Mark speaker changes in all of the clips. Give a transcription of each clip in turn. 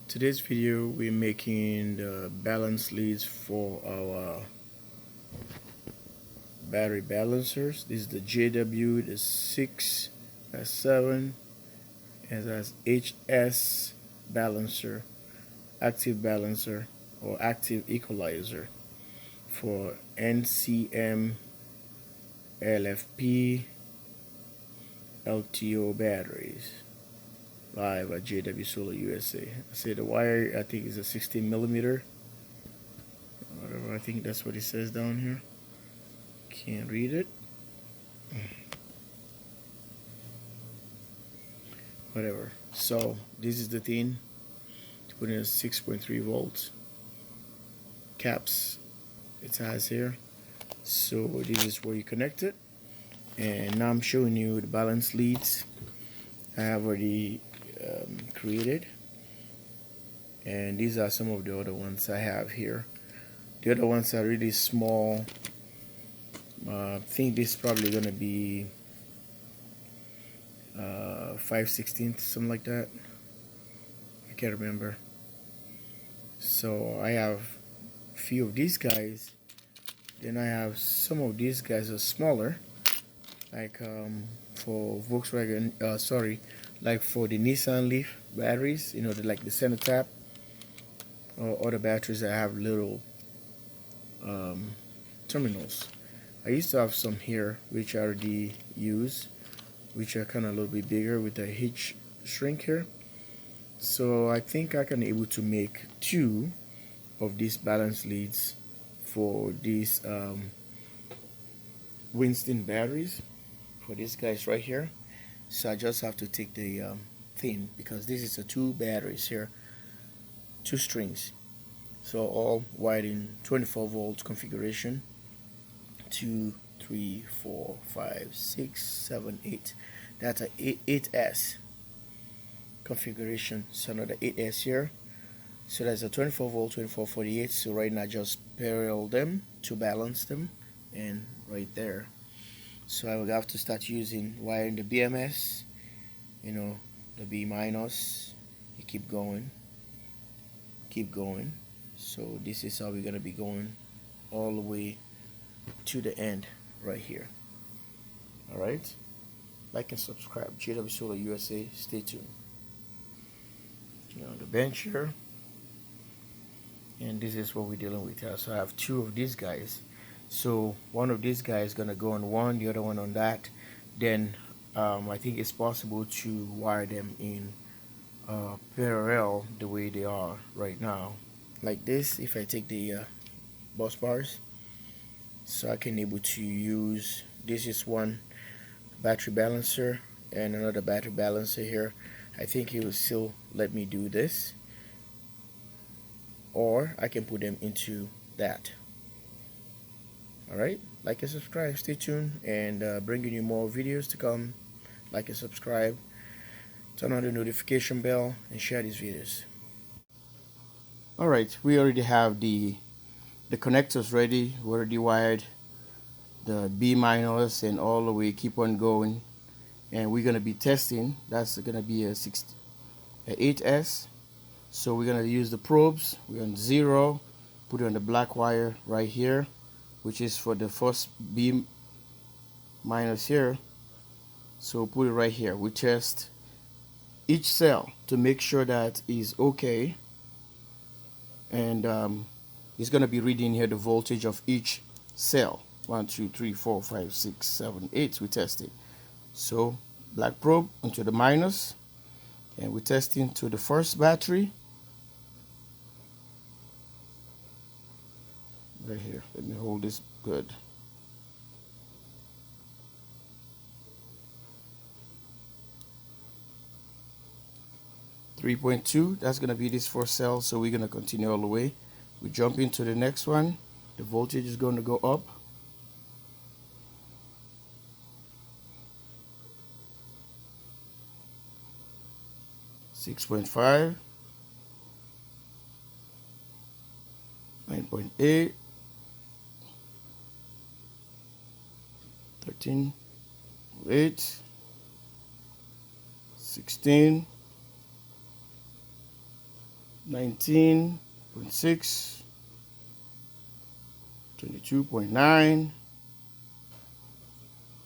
Speaker 1: Today's video we're making the balance leads for our battery balancers. This is the JW, the 6, that's 7, and that's HS balancer, active balancer or active equalizer for NCM, LFP, LTO batteries. Live at JW Solar USA. I say the wire, I think is a 16 millimeter. Whatever, I think that's what it says down here. Can't read it. Whatever. So this is the thing to put in a 6.3 volts caps. It has here. So this is where you connect it. And now I'm showing you the balance leads I have already created, and these are some of the other ones I have here. The other ones are really small. I think this is probably gonna be 5/16, something like that. I can't remember. So I have a few of these guys. Then I have some of these guys are smaller, like for Volkswagen. Like for the Nissan Leaf batteries, you know, like the center tap, or other batteries that have little terminals. I used to have some here which are the use, which are kind of a little bit bigger with a hitch shrink here. So I think I can able to make 2 of these balance leads for these Winston batteries for these guys right here. So I just have to take the thing, because this is a 2 batteries here, 2 strings, so all wired in 24 volts configuration. 2, 3, 4, 5, 6, 7, 8. That's a 8S configuration. So another 8S here. So that's a 24 volt, 2448. So right now I just parallel them to balance them, and right there. So I will have to start using wiring the BMS, you know, the B minus. You keep going. So this is how we're gonna be going all the way to the end right here. All right, like and subscribe. JW Solar USA. Stay tuned. You know, the bench here, and this is what we're dealing with here. So I have 2 of these guys. So one of these guys is gonna go on one, the other one on that. Then I think it's possible to wire them in parallel the way they are right now, like this. If I take the bus bars, so I can able to use, this is one battery balancer and another battery balancer here. I think he will still let me do this, or I can put them into that. Alright, like and subscribe. Stay tuned, and bringing you more videos to come. Like and subscribe, turn on the notification bell, and share these videos. Alright, we already have the connectors ready. We already wired the B minus and all the way, keep on going, and we're gonna be testing. That's gonna be a 8S. So we're gonna use the probes. We're on 0, put it on the black wire right here, which is for the first B minus here. So put it right here. We test each cell to make sure that is okay, and it's gonna be reading here the voltage of each cell. 1, 2, 3, 4, 5, 6, 7, 8. We test it. So black probe into the minus, and we're testing to the first battery right here. Let me hold this good. .2, that's gonna be this first cell. So we're gonna continue all the way. We jump into the next one. The voltage is going to go up. .5, 9.8, 13.8, 16, 19.6, 22.9,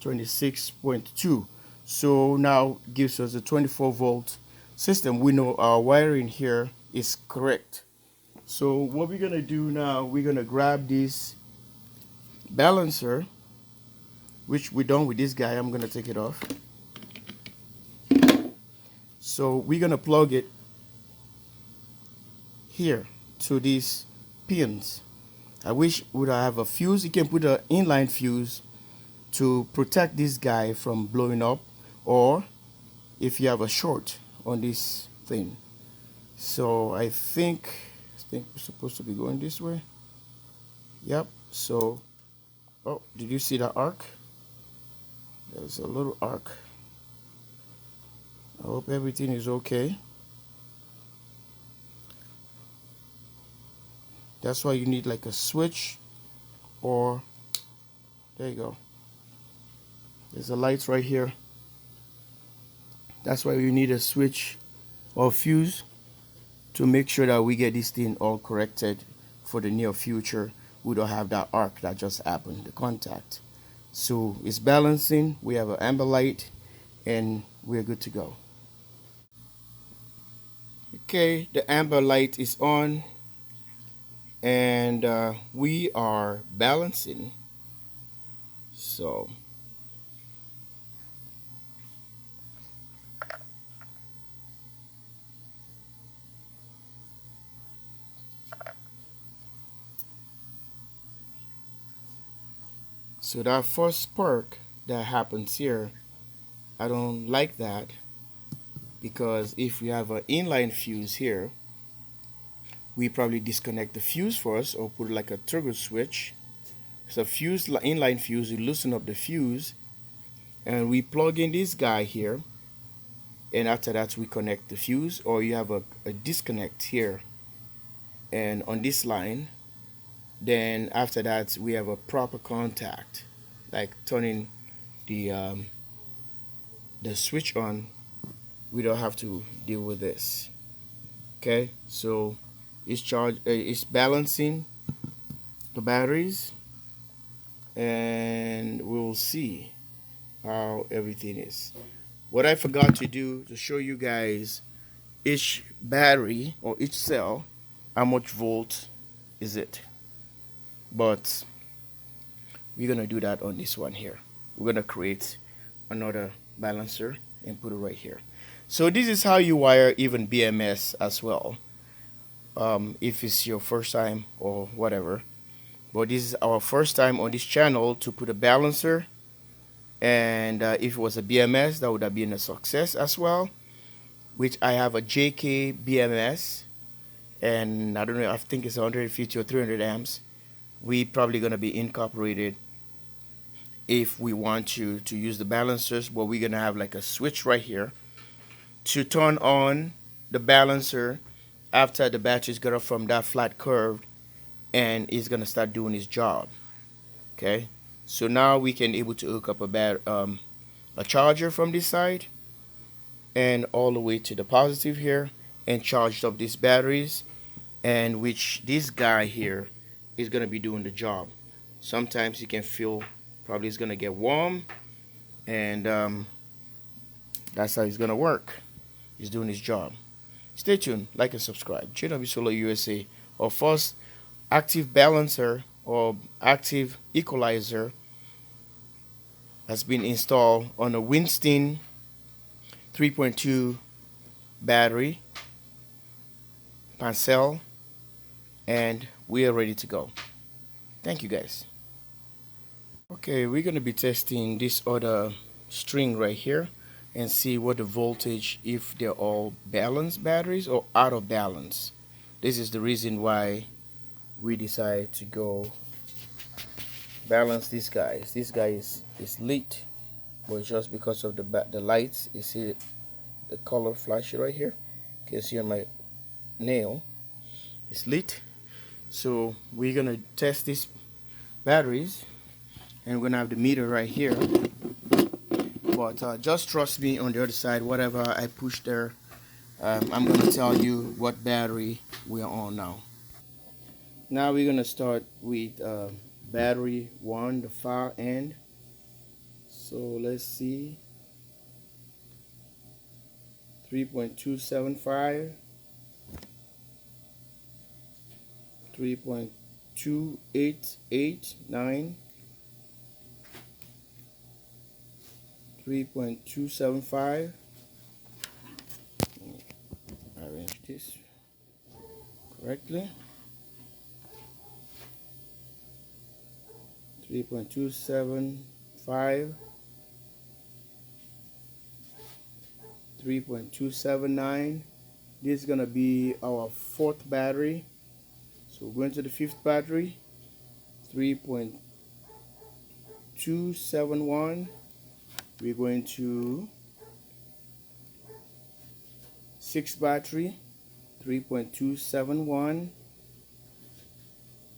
Speaker 1: 26.2. So now gives us a 24-volt system. We know our wiring here is correct. So what we're gonna do now, we're gonna grab this balancer, which we're done with this guy. I'm gonna take it off. So we're gonna plug it here to these pins. I wish would I have a fuse. You can put an inline fuse to protect this guy from blowing up, or if you have a short on this thing. So I think we're supposed to be going this way. Yep. So, oh, did you see the arc? There's a little arc. I hope everything is okay. That's why you need like a switch, or there you go. There's a light right here. That's why you need a switch or fuse to make sure that we get this thing all corrected for the near future. We don't have that arc that just happened, the contact. So it's balancing. We have an amber light, and we're good to go. Okay, the amber light is on, and we are balancing. So that first spark that happens here, I don't like that, because if we have an inline fuse here, we probably disconnect the fuse first or put like a toggle switch. So fuse, inline fuse, we loosen up the fuse, and we plug in this guy here, and after that we connect the fuse, or you have a disconnect here and on this line. Then after that we have a proper contact, like turning the switch on. We don't have to deal with this. Okay, so it's balancing the batteries, and we'll see how everything is. What I forgot to do to show you guys each battery or each cell, how much volt is it, but we're gonna do that on this one here. We're gonna create another balancer and put it right here. So this is how you wire even BMS as well, if it's your first time or whatever. But this is our first time on this channel to put a balancer, and if it was a BMS, that would have been a success as well, which I have a JK BMS, and I don't know, I think it's 150 or 300 amps. We probably gonna be incorporated if we want to use the balancers, but we're gonna have like a switch right here to turn on the balancer after the battery's got up from that flat curve, and it's gonna start doing its job. Okay, so now we can able to hook up a charger from this side and all the way to the positive here, and charged up these batteries, and which this guy here is gonna be doing the job. Sometimes you can feel probably it's gonna get warm, and that's how it's gonna work. He's doing his job. Stay tuned, like and subscribe. jwsolarusa, our first active balancer or active equalizer, has been installed on a Winston 3.2 battery pancel, and we are ready to go. Thank you guys. Okay, we're going to be testing this other string right here and see what the voltage, if they're all balanced batteries or out of balance. This is the reason why we decided to go balance these guys. This guy is lit, but just because of the lights, you see the color flashy right here. You can see on my nail, it's lit. So we're gonna test these batteries, and we're gonna have the meter right here. But just trust me, on the other side, whatever I push there, I'm gonna tell you what battery we are on now. Now we're gonna start with battery 1, the far end. So let's see, 3.275, 3.2889, 3.275. Arrange this correctly. 3.275, 3.279. This is gonna be our fourth battery. So we're going to the fifth battery, 3.271. We're going to sixth battery, 3.271.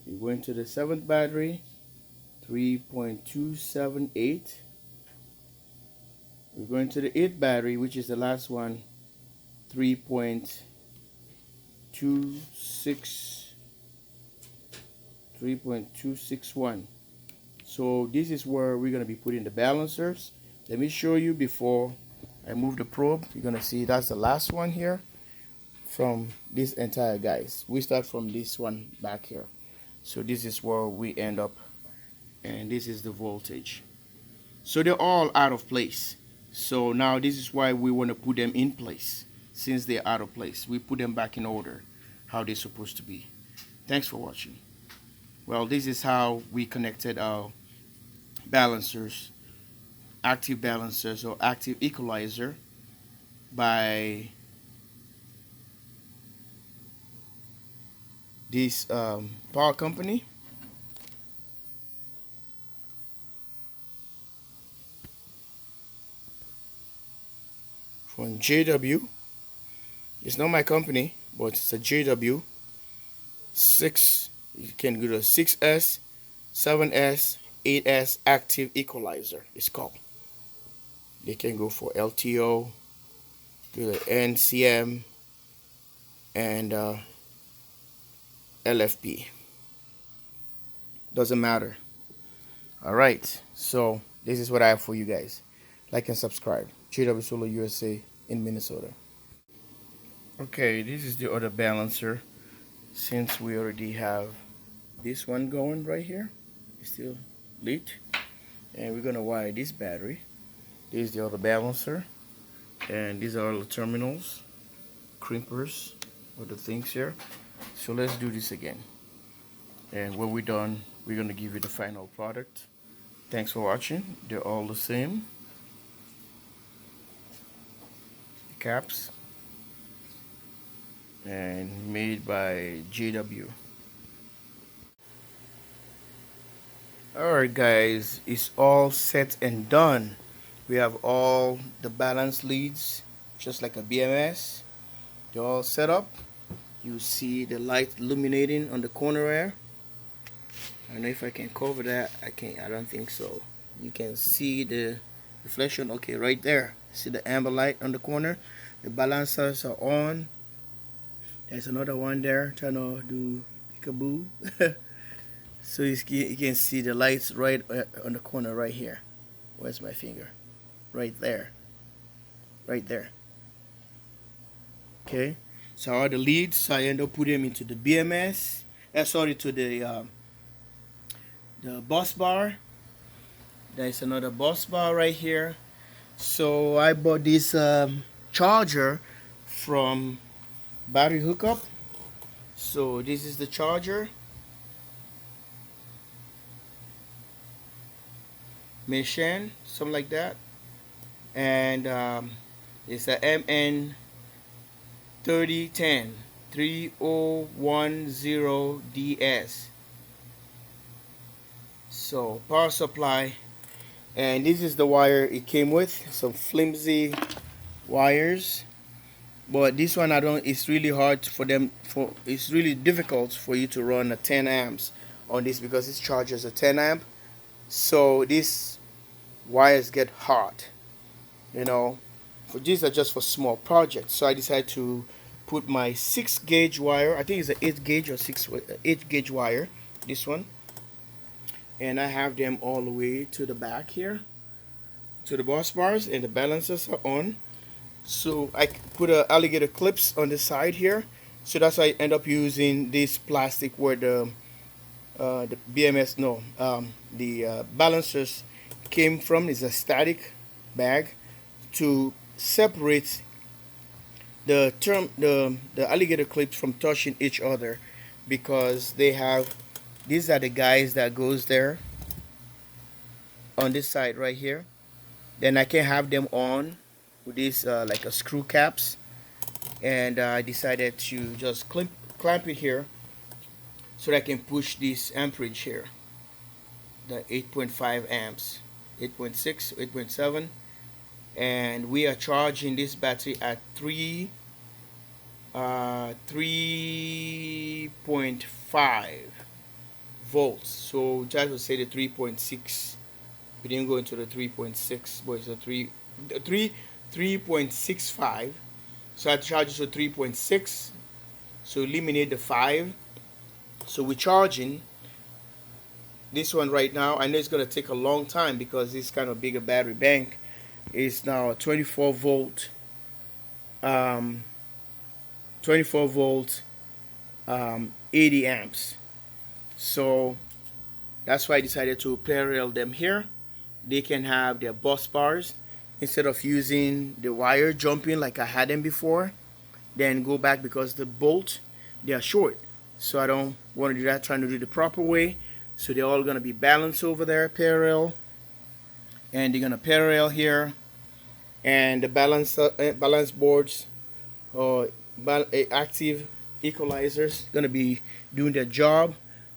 Speaker 1: We're going to the seventh battery, 3.278. We're going to the eighth battery, which is the last one, 3.261. So this is where we're going to be putting the balancers. Let me show you before I move the probe. You're going to see that's the last one here from this entire guys. We start from this one back here. So this is where we end up, and this is the voltage. So they're all out of place. So now this is why we want to put them in place. Since they're out of place, we put them back in order how they're supposed to be. Thanks for watching. Well, this is how we connected our balancers, active balancers or active equalizer, by this power company. From JW. It's not my company, but it's a JW 6. You can go to 6S, 7S, 8S active equalizer. It's called. They can go for LTO, do the NCM, and LFP. Doesn't matter. All right. So this is what I have for you guys. Like and subscribe. jwsolarusa in Minnesota. Okay, this is the other balancer. Since we already have this one going right here, it's still lit, and we're gonna wire this battery. This is the other balancer, and these are all the terminals, crimpers, other things here. So let's do this again, and when we're done, we're gonna give you the final product. Thanks for watching. They're all the same. The caps, and made by JW. Alright guys, it's all set and done. We have all the balance leads, just like a BMS. They're all set up. You see the light illuminating on the corner there. I don't know if I can cover that. I don't think so. You can see the reflection. Okay, right there. See the amber light on the corner. The balancers are on. There's another one there trying to do peekaboo. So you can see the lights right on the corner right here. Where's my finger? Right there. Right there. Okay. So all the leads, so I end up putting them into the BMS. To the bus bar. There's another bus bar right here. So I bought this charger from Battery Hookup. So this is the charger. Mission, something like that. And it's a MN 3010 3010DS. So power supply, and this is the wire it came with. Some flimsy wires, but this one it's really hard for them. It's really difficult for you to run a 10 amps on this because this charges a 10 amp. So these wires get hot, for these are just for small projects. So I decided to put my 6-gauge wire. I think it's an 8-gauge or 8-gauge wire. This one, and I have them all the way to the back here, to the bus bars, and the balancers are on. So I put alligator clips on the side here. So that's why I end up using this plastic where the BMS, no, the balancers came from. Is a static bag to separate the alligator clips from touching each other, because they have, these are the guys that goes there on this side right here. Then I can have them on with these like a screw caps, and I decided to just clamp it here so that I can push this amperage here, the 8.5 amps, 8.6, 8.7, and we are charging this battery at 3.5 volts. So just to say the 3.6, we didn't go into the 3.6, but it's a 3.65. So I charge it to 3.6, so eliminate the 5. So we're charging this one right now. I know it's going to take a long time because this kind of bigger battery bank is now a 24 volt 80 amps. So that's why I decided to parallel them here. They can have their bus bars instead of using the wire jumping like I had them before, then go back because the bolt, they are short. So I don't want to do that, trying to do it the proper way. So they're all going to be balanced over there, parallel, and they're going to parallel here, and the balance boards or active equalizers going to be doing their job.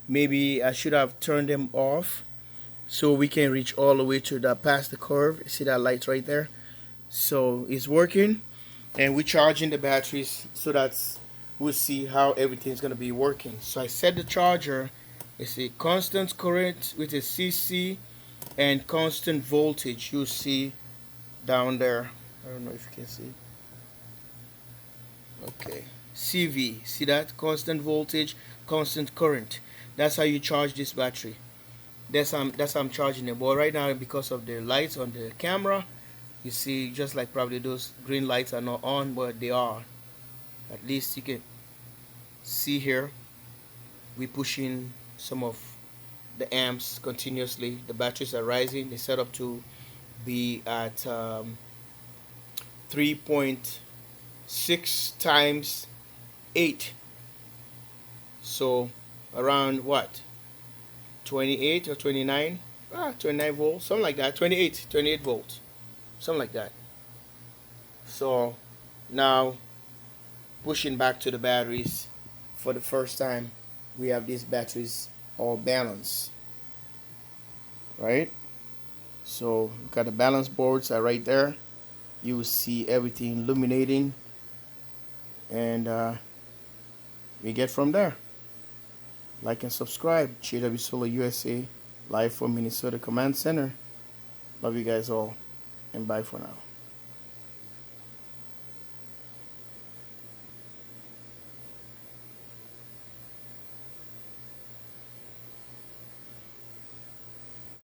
Speaker 1: Maybe I should have turned them off so we can reach all the way to the past the curve. See that light right there? So it's working, and we're charging the batteries, so that's, we'll see how everything's going to be working. So I set the charger. It's a constant current with a CC and constant voltage. You see down there. I don't know if you can see. Okay, CV. See that? Constant voltage, constant current. That's how you charge this battery. That's how I'm charging it. But right now, because of the lights on the camera, you see, just like probably those green lights are not on, but they are. At least you can see here, we're pushing some of the amps continuously. The batteries are rising. They're set up to be at 3.6 times 8. So around what? 28 or 29? 29 volts, something like that. 28 volts, something like that. So now pushing back to the batteries for the first time, we have these batteries all balanced, right? So we've got the balance boards are right there. You will see everything illuminating, and we get from there. Like and subscribe. jwsolarusa, live from Minnesota Command Center. Love you guys all, and bye for now.